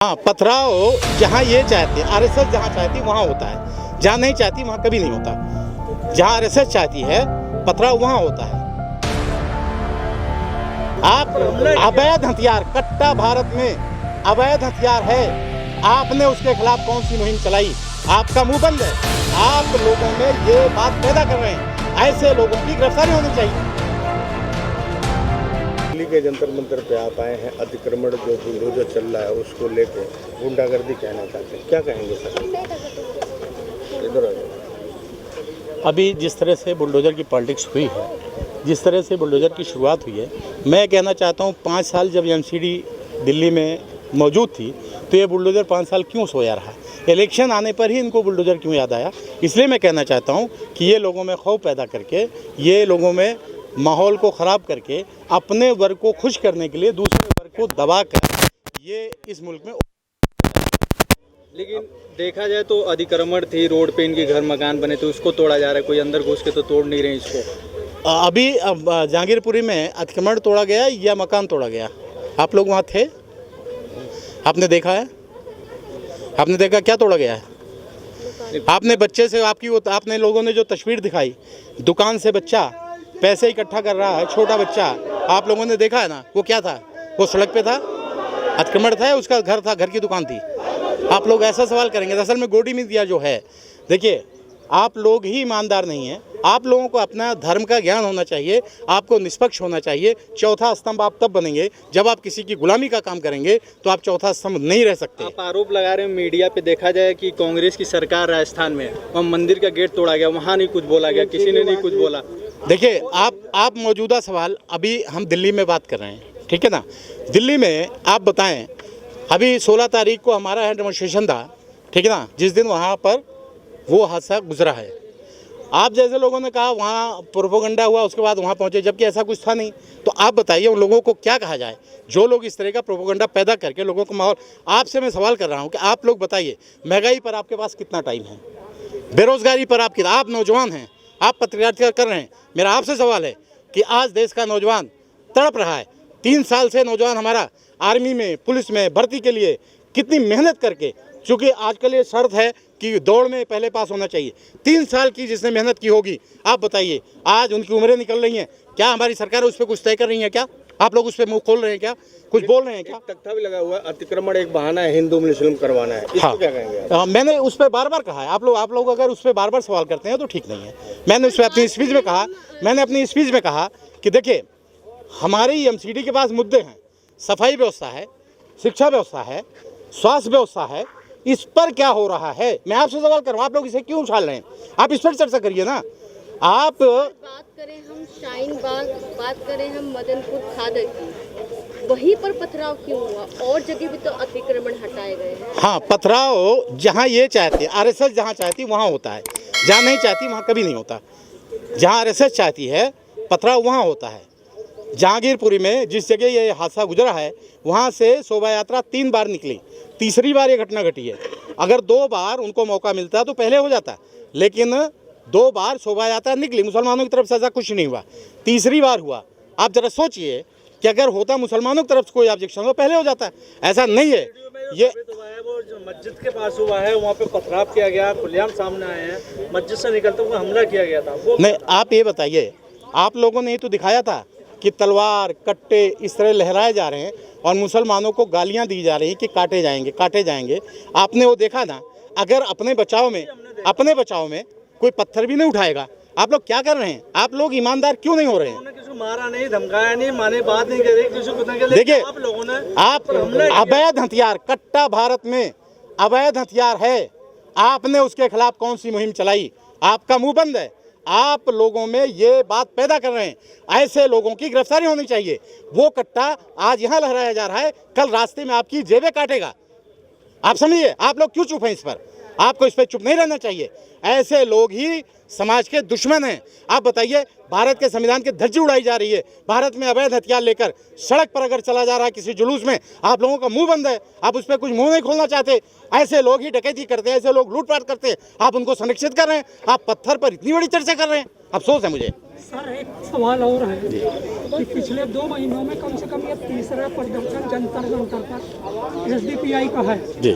हाँ, पथराव जहाँ ये चाहते हैं, आरएसएस जहाँ चाहती वहाँ होता है, जहाँ नहीं चाहती वहाँ कभी नहीं होता। जहाँ आरएसएस चाहती है पथराव वहाँ होता है। आप अवैध हथियार, कट्टा भारत में अवैध हथियार है, आपने उसके खिलाफ कौन सी मुहिम चलाई? आपका मुंह बंद है। आप लोगों में ये बात पैदा कर रहे हैं, ऐसे लोगों की गिरफ्तारी होनी चाहिए। दिल्ली के जंतर मंतर पे आप आए हैं, अतिक्रमण जो बुलडोजर चल रहा है उसको लेके गुंडागर्दी कहना चाहते हैं, क्या कहेंगे सर? इधर आ जाओ। अभी जिस तरह से बुलडोजर की पॉलिटिक्स हुई है, जिस तरह से बुलडोजर की शुरुआत हुई है, मैं कहना चाहता हूँ 5 साल जब एमसीडी दिल्ली में मौजूद थी तो ये बुलडोजर 5 साल क्यों सोया रहा? इलेक्शन आने पर ही इनको बुलडोजर क्यों याद आया? इसलिए मैं कहना चाहता हूँ कि ये लोगों में खौफ पैदा करके, ये लोगों में माहौल को ख़राब करके, अपने वर्ग को खुश करने के लिए दूसरे वर्ग को दबा कर ये इस मुल्क में। लेकिन देखा जाए तो अतिक्रमण थी, रोड पे इनके घर मकान बने थे, उसको तोड़ा जा रहा है। कोई अंदर घुस के तो तोड़ नहीं रहे इसको। अभी जहांगीरपुरी में अतिक्रमण तोड़ा गया या मकान तोड़ा गया? आप लोग वहाँ थे, आपने देखा है? आपने देखा क्या तोड़ा गया है? आपने बच्चे से आपने लोगों ने जो तस्वीर दिखाई, दुकान से बच्चा पैसे इकट्ठा कर रहा है, छोटा बच्चा, आप लोगों ने देखा है ना? वो क्या था? वो सड़क पे था, अतिक्रमण था, उसका घर था, घर की दुकान थी। आप लोग ऐसा सवाल करेंगे? असल में गोदी मीडिया जो है, देखिए आप लोग ही ईमानदार नहीं हैं। आप लोगों को अपना धर्म का ज्ञान होना चाहिए, आपको निष्पक्ष होना चाहिए। चौथा स्तंभ आप तब बनेंगे जब आप किसी की गुलामी का काम करेंगे, तो आप चौथा स्तंभ नहीं रह सकते। आप आरोप लगा रहे हैं मीडिया पे, देखा जाए कि कांग्रेस की सरकार राजस्थान में, वहाँ मंदिर का गेट तोड़ा गया, वहाँ नहीं कुछ बोला गया, किसी ने नहीं कुछ बोला। देखिए आप मौजूदा सवाल, अभी हम दिल्ली में बात कर रहे हैं, ठीक है ना? दिल्ली में आप बताएं, अभी 16 तारीख को हमारा है डेमोन्स्ट्रेशन था, ठीक है ना, जिस दिन वहाँ पर वो हादसा गुजरा है। आप जैसे लोगों ने कहा वहाँ प्रोपेगेंडा हुआ, उसके बाद वहाँ पहुँचे, जबकि ऐसा कुछ था नहीं। तो आप बताइए उन लोगों को क्या कहा जाए जो लोग इस तरह का प्रोपेगेंडा पैदा करके लोगों को माहौल। आपसे मैं सवाल कर रहा हूँ कि आप लोग बताइए, महंगाई पर आपके पास कितना टाइम है? बेरोजगारी पर आप नौजवान हैं, आप पत्रकारिता कर रहे हैं। मेरा आपसे सवाल है कि आज देश का नौजवान तड़प रहा है। 3 साल से नौजवान हमारा आर्मी में, पुलिस में भर्ती के लिए कितनी मेहनत करके, चूँकि आजकल ये शर्त है कि दौड़ में पहले पास होना चाहिए। 3 साल की जिसने मेहनत की होगी, आप बताइए आज उनकी उम्रें निकल रही हैं, क्या हमारी सरकार उस पर कुछ तय कर रही है? क्या आप लोग उस पर मुँह खोल रहे हैं? क्या कुछ बोल रहे हैं? क्या तख्ता भी लगा हुआ है, अतिक्रमण एक बहाना है हिंदू मुस्लिम करवाना है, इसको क्या कहेंगे? मैंने उस पर बार बार कहा है। आप लोग अगर उस पर बार बार सवाल करते हैं तो ठीक नहीं है। मैंने उस पर अपनी स्पीच में कहा कि देखिए हमारी एमसीडी के पास मुद्दे हैं, सफाई व्यवस्था है, शिक्षा व्यवस्था है, स्वास्थ्य व्यवस्था है, इस पर क्या हो रहा है? मैं आपसे सवाल कर रहा हूँ, आप लोग इसे क्यों उछाल रहे हैं? आप इस पर चर्चा करिए ना। आप बात करें हम शाहीन बाग, बात करें हम मदनपुर खादर की, वहीं पर पथराव क्यों हुआ? और जगह भी तो अतिक्रमण हटाए गए हैं। हाँ, पथराव जहाँ ये चाहते हैं, आरएसएस जहाँ चाहती वहाँ होता है, जहाँ नहीं चाहती वहाँ कभी नहीं होता। जहाँ आरएसएस चाहती है पथराव वहाँ होता है। जहांगीरपुरी में जिस जगह ये हादसा गुजरा है, वहाँ से शोभा यात्रा 3 बार निकली, तीसरी बार ये घटना घटी है। अगर 2 बार उनको मौका मिलता तो पहले हो जाता, लेकिन 2 बार शोभा यात्रा निकली, मुसलमानों की तरफ से ऐसा कुछ नहीं हुआ, तीसरी बार हुआ। आप जरा सोचिए कि अगर होता मुसलमानों की तरफ से कोई ऑब्जेक्शन हो, पहले हो जाता। ऐसा नहीं है। ये वो जो मस्जिद के पास हुआ है, वहाँ पे पथराव किया गया, खुलेआम सामने आए हैं, मस्जिद से निकलते हुए हमला किया गया था। वो नहीं, आप ये बताइए, आप लोगों ने ही तो दिखाया था कि तलवार कट्टे इस तरह लहराए जा रहे हैं और मुसलमानों को गालियां दी जा रही हैं कि काटे जाएंगे। आपने वो देखा ना? अगर अपने बचाव में कोई पत्थर भी नहीं उठाएगा, आप लोग क्या कर रहे हैं? आप लोग ईमानदार क्यों नहीं हो रहे हैं? किसी को मारा नहीं, धमकाया नहीं, माने बात नहीं करी, किसी को देखिए आप लोगों ने अवैध हथियार, कट्टा भारत में अवैध हथियार है, आपने उसके खिलाफ कौन सी मुहिम चलाई? आपका मुंह बंद है। आप लोगों में ये बात पैदा कर रहे हैं, ऐसे लोगों की गिरफ्तारी होनी चाहिए। वो कट्टा आज यहाँ लहराया जा रहा है, कल रास्ते में आपकी जेबें काटेगा। आप समझिए, आप लोग क्यों चुप हैं इस पर? आपको इस पर चुप नहीं रहना चाहिए। ऐसे लोग ही समाज के दुश्मन हैं। आप बताइए, भारत के संविधान की धज्जी उड़ाई जा रही है, भारत में अवैध हथियार लेकर सड़क पर अगर चला जा रहा है किसी जुलूस में, आप लोगों का मुंह बंद है, आप उस पर कुछ मुंह नहीं खोलना चाहते। ऐसे लोग ही डकैती करते हैं, ऐसे लोग लूटपाट करते हैं, आप उनको संरक्षित कर रहे हैं। आप पत्थर पर इतनी बड़ी चर्चा कर रहे हैं। अफसोस है मुझे। सर एक सवाल और है कि पिछले 2 महीनों में कम से कम ये तीसरा प्रदर्शन जंतर मंतर पर एसडीपीआई का है जी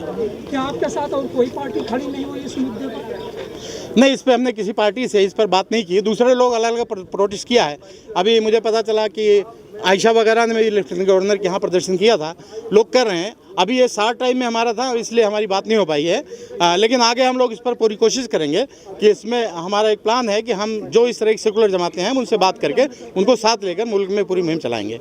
क्या आपके साथ और कोई पार्टी खड़ी नहीं हुई इस मुद्दे पर? नहीं, इस पे हमने किसी पार्टी से इस पर बात नहीं की। दूसरे लोग अलग अलग प्रोटेस्ट किया है। अभी मुझे पता चला कि आयशा वगैरह ने मेरी लेफ्टिनेंट गवर्नर के यहाँ प्रदर्शन किया था, लोग कर रहे हैं। अभी ये शार्ट टाइम में हमारा था, इसलिए हमारी बात नहीं हो पाई है। लेकिन आगे हम लोग इस पर पूरी कोशिश करेंगे कि इसमें हमारा एक प्लान है कि हम जो इस तरह की सेकुलर जमातें हैं उनसे बात करके उनको साथ लेकर मुल्क में पूरी मुहिम चलाएंगे।